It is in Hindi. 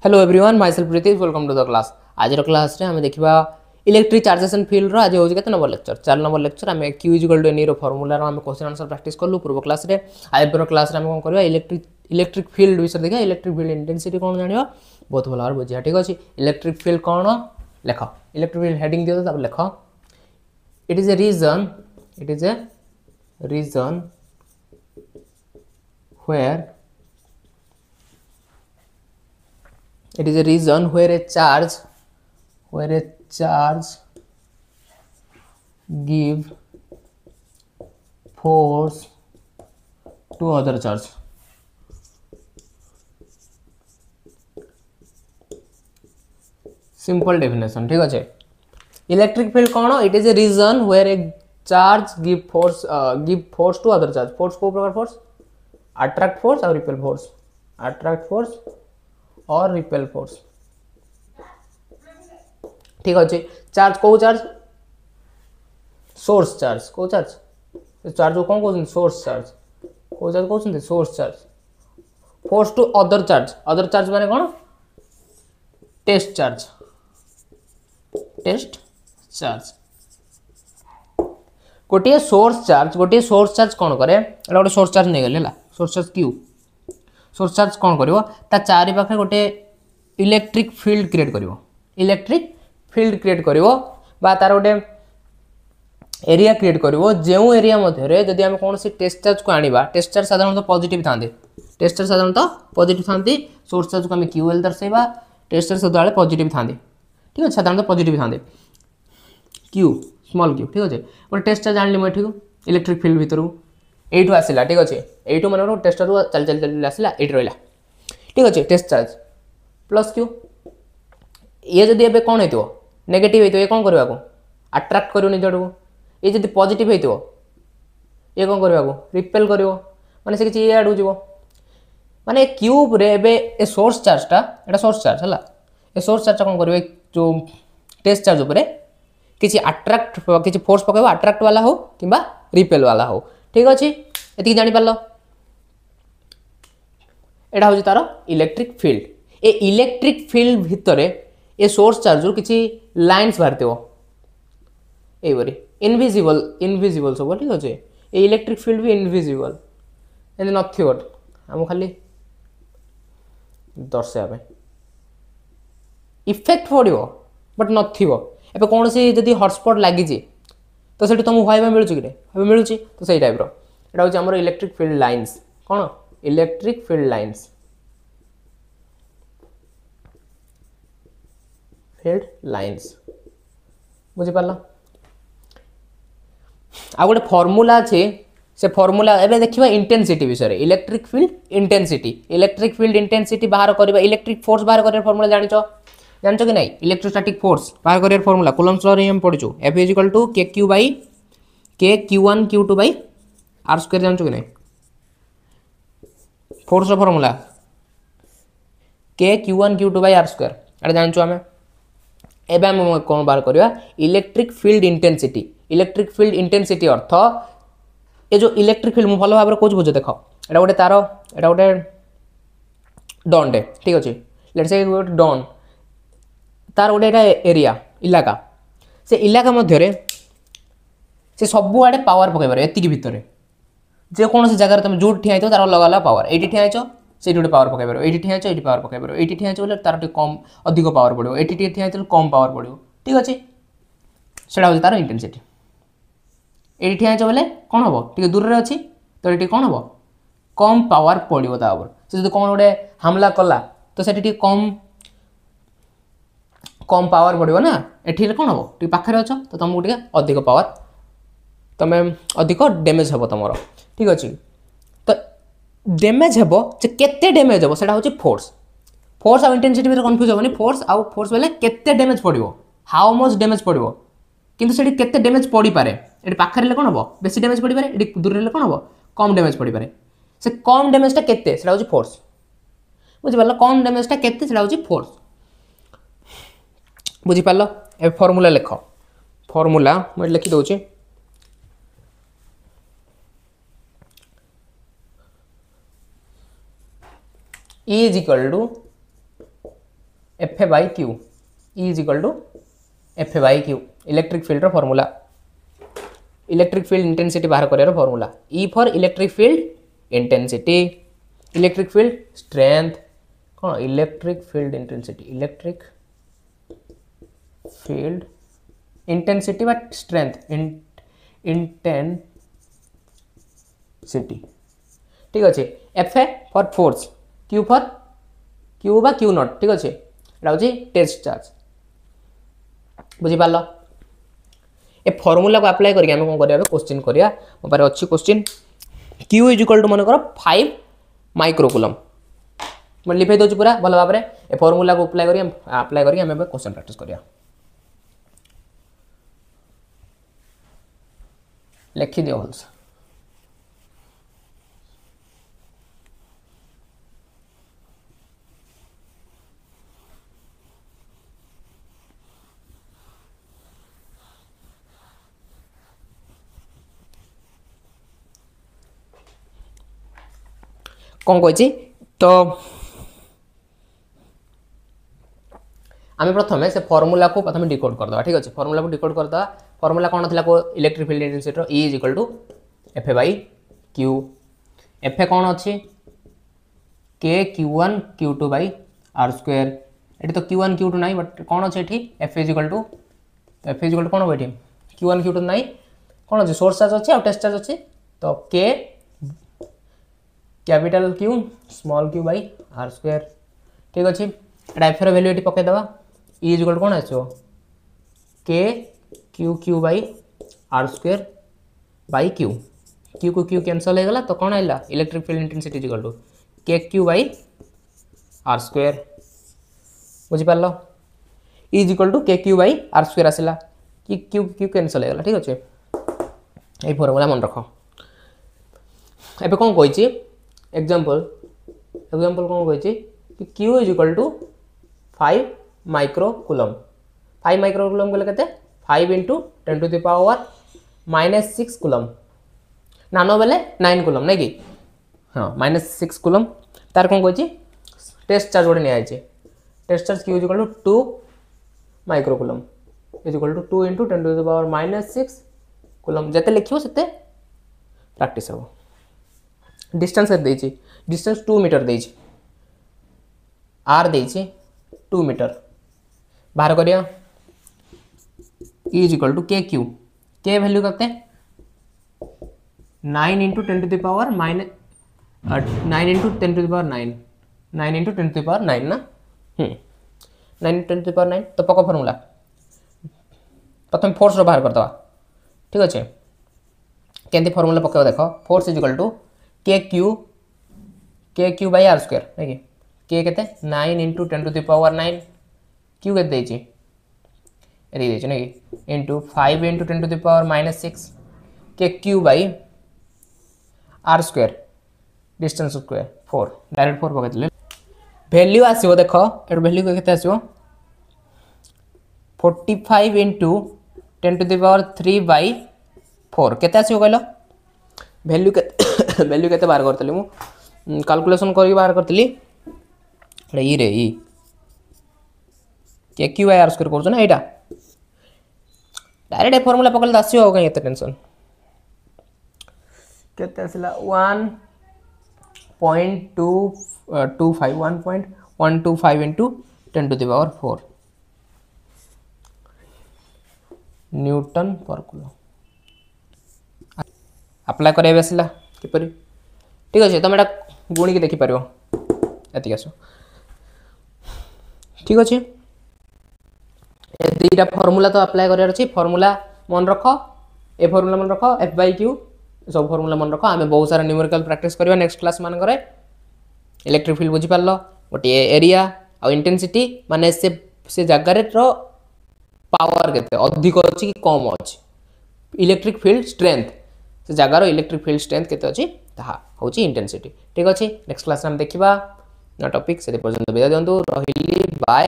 Hello everyone myself Preeti welcome to the class. आज क्लास रे आम देखा इलेक्ट्रिक चार्जेस एंड फील्ड रो आज होचे केते नंबर लेक्चर 4 नंबर लेक्चर आम क्यू इक्वल टू एन रो फॉर्मूला रो आम क्वेश्चन आंसर प्रैक्टिस करलु पूर्व क्लास रे। आज क्लास रे आम कोन करबा इलेक्ट्रिक फील्ड विषय देखा इलेक्ट्रिक फील्ड इंटेंसिटी कोन जानिबा बहुत भल भाव बुझिया। ठीक अछि इलेक्ट्रिक फील्ड कोन लेख इलेक्ट्रिक फील्ड हेडिंग दियो तब लेख it is a region where it is a region where a charge give force to other charge. Simple definition. ठीक है इलेक्ट्रिक फील्ड कौन it is a region where a charge give force to other charge. force को प्रकार force attract force और repel force ठीक अच्छे। चार्ज को चार्ज सोर्स चार्ज को चार्ज चार्ज को कौन कहते सोर्स चार्ज को चार्ज कहते source charge force to other charge माने कौन टेस्ट चार्ज गोटे सोर्स चार्ज कौन करे गोटे सोर्स चार्ज नहीं गले source charge Q source charge कौन करिवो ता चारि पाखे गोटे इलेक्ट्रिक फील्ड क्रिएट करिवो बा तार गोटे एरिया क्रिएट करिवो जो एरिया मध्य जदि हम कौन सी टेस्ट चार्ज को आनिबा टेस्ट चार्ज साधारणतः पॉजिटिव थांती सोर्स चार्ज को हम क्यूएल दर्शाइबा टेस्ट चार्ज सदाले पॉजिटिव थांती ठीक है साधारणतः पॉजिटिव थांती क्यू स्मॉल क्यू ठीक अच्छे गोटे टेस्ट चार्ज आनली मुझे इलेक्ट्रिक फील्ड भितर यू आसला ठीक अच्छे यू मन टेस्ट चार्ज चल चल चल आसला ये रहा ठीक अच्छे टेस्ट चार्ज प्लस क्यू ये जदि एबे कौन होइतो नेगेटिव होइतो ये कौन करबा को अट्रैक्ट करियो निज आडू ये जदि पॉजिटिव होइतो ये कौन करबा को रिपेल करियो माने से किछि ये आडू जीवो माने क्यूब रे एबे ए सोर्स चार्ज हला ए सोर्स चार्ज कौन करियो जो टेस्ट चार्ज ऊपर किछि अट्रैक्ट किछि फोर्स पकाइबो अट्रैक्ट वाला हो किबा रिपेल वाला हो ठीक अछि एति जानि पारलो एडा हो तार इलेक्ट्रिक फील्ड ए इलेक्ट्रिक फील्ड भितर ए सोर्स चार्ज किछि लाइन्स बाहरथिबो एई बरी इनविजिबल सब ठीक अछि ए इलेक्ट्रिक फील्ड भी इनविजिबल एने नथिबो हम खाली दर्शाया पे इफेक्ट पड़ो बट नथिबो एबे कौन सी जदि हॉटस्पॉट लगी तो सेठी तुमको वाइबा मिलुची कि मिलुची तो सही टाइप रो एटा होची हमर इलेक्ट्रिक फील्ड लाइन्स कौन इलेक्ट्रिक फील्ड लाइन्स बुझी पारला आ गोटे फॉर्मूला अच्छे से फॉर्मूला एबे देखिबा इंटेंसिटी विषय इलेक्ट्रिक फील्ड इंटेंसिटी बाहर करबा इलेक्ट्रिक फोर्स बाहर करबा फॉर्मूला जानचो कि नहीं इलेक्ट्रोस्टैटिक फोर्स बाहर करियर फॉर्मूला कूलम्ब्स लॉ रे हम पढिचो F = k q1 q2 r square जानचो कि नहीं फोर्स रो formula k q1 q2 r square एटा जानचो हमें एबे हम कोन बाहर करबा इलेक्ट्रिक फील्ड इंटेंसिटी अर्थ ए जो इलेक्ट्रिक फील्ड मु भलो भाबरे कोच बुझो देखो एटा गोटे तारो एटा गोटे डॉन डे ठीक अछि लेट्स से गोटे डॉन तार गोटे एरिया इलाका से इलाका मध्य से सबु आड़े पावर पकड़ एति भितर जे कौन सी जगह तुम जो ठिया तार अलग अलग पावर ये ठिया से गोटे पावर पकड़ ये ठिया ये पावर पकड़ ये ठिया बोले तार कम अधिक पावर पड़ो ये ठिया कम पावर पड़ो ठीक अच्छे से तार इंटेंसिटी ये ठिया बोले कौन हम टे दूर में अच्छी तो ये कौन हम कम पावर पड़ो तापर से जो कौन गोटे हमला कला तो से कम पावर पड़ो ना ये कौन हम टे पाखे अच्छ तो तुमको टे अधिक पावर तुम अधिक डैमेज हे तुम ठीक अच्छे तो डैमेज हे केते डैमेज हे से हूँ फोर्स आ इंटेंसिटी में कन्फ्यूज होनी फोर्स बेले केते डैमेज पड़ो हाउ मच डैमेज पड़ो किंतु से केते डैमेज पड़ पारे ये पाखे कौन हम बेसी डैमेज पड़ पारे ये दूर कौन हम कम डैमेज पड़ पारे से कम डैमेजटा केते से हूँ फोर्स बुझिपार कम डैमेजटा केते से हूँ फोर्स बुझिपार ए फॉर्मूला लिख फॉर्मूला मुझे लिखी दूचे E is equal to F A by q is equal to F A by q electric field formula electric field intensity बाहर कर formula E for electric field intensity electric field strength कौन electric field intensity electric field intensity but strength intensity ठीक अच्छे एफ ए फॉर फोर्स क्यू बा क्यू नॉट ठीक अच्छे एटा हूँ टेस्ट चार्ज बुझीपार ए फॉर्मूला को अप्लाई करके हमें कौन करिया क्वेश्चन करिया मो पारे अच्छी question Q is equal to मन कर 5 माइक्रोकूलम मैं लिखे दूसरी पूरा भल भाव में ए फॉर्मूला को अप्लाई करके हमें क्वेश्चन प्रैक्टिस करिया लिखी दियो भलसे कौन कही तो आम प्रथम से फॉर्मूला को प्रथम डिकोड करदे ठीक अच्छे फॉर्मूला को डिकोड करदे फॉर्मूला कौन था electric field intensity E is equal to F A by Q F A कौन अच्छे के Q1 Q2 by are square ये तो Q1 Q2 ना बट कौन अच्छे ये एफ इज इक्वल टू कौन हम ये Q1 Q2 ना कौन अच्छे सोर्स चार्ज अच्छे और टेस्ट चार्ज अच्छे तो के capital Q small Q by are square ठीक अच्छे एफ रो वैल्यू ये पकईदे ई इज इक्वल कौन आसो k q by are square by q को क्यू कैंसल हो गला तो कौन आइला electric field intensity is equal to k q by are square बुझीपार E is equal to k q by are square आसला कि क्यू कैंसल हो गला ठीक अच्छे ये फॉर्मूला मन रख एबे कौन कही एग्जांपल कौन कही कि Q is equal to 5 microcoulomb 5 microcoulomb बोले केते 5 into 10 to the power -6 coulomb nano बेले 9 कूलम नहीं कि हाँ -6 कूलम तार कौन कही टेस्ट चार्ज गोटे नहीं test charge q is equal to 2 microcoulomb is equal to 2 into 10 to the power -6 coulomb जिते लिखो से प्रैक्टिस हम डिस्टेंस डिस्टेंस 2 मीटर देछि आर देछि 2 मीटर बाहर करिया is equal to k q के वैल्यू करते 9 into 10 to the power 9 into 10 to the power 9 into 10 to the power 9 ना 9 इंटू 10 टू द पावर 9 तो पका फॉर्मूला प्रथम फोर्स रो बाहर करदवा ठीक अच्छे केंती फॉर्मूला पकेबो देखो force is equal to k q by are square नहीं के केते 9 into 10 to the power 9 q के देछि नहीं into 5 into 10 to the power -6 k q by are square distance square 4 direct 4 पकेले वैल्यू आसीबो देखो एट वैल्यू केते आसीबो 45 into 10 to the power 3 by 4 केते आसीबो कहलो वैल्यू केते बाहर करतली मु कैलकुलेशन करके बाहर करतली ई रे ई के क्यू बाई आर स्क्वायर करछो ना एटा डायरेक्ट फॉर्मूला पकल दासियो हो कहीं एते टेंशन केते आसिला 1.125 into 10 to the power 4 newton per coulomb apply कराइबे आसला किपरि ठीक अच्छे तुम एटा गुणी की देखिपार एति आस ठीक अच्छे दुईटा फॉर्मूला तो अप्लाई करार अच्छी फॉर्मूला मन रख ए फॉर्मूला मन रख एफ बाई क्यू सब फॉर्मूला मन रख आम बहुत सारा न्यूमेरिकल प्रैक्टिस करवा नेक्स्ट क्लास मान इलेक्ट्रिक फील्ड बुझीपार गोटे एरिया आ इंटेंसिटी माने से जगार पावर केते अधिक अच्छी कि कम अच्छी इलेक्ट्रिक फील्ड स्ट्रेंथ से जगार इलेक्ट्रिक फील्ड स्ट्रेंथ केते अच्छी ताहा होची इंटेंसिटी ठीक अच्छे नेक्स्ट क्लास में देखा टॉपिक से पर्यंत विदा दिंतु रही बाय।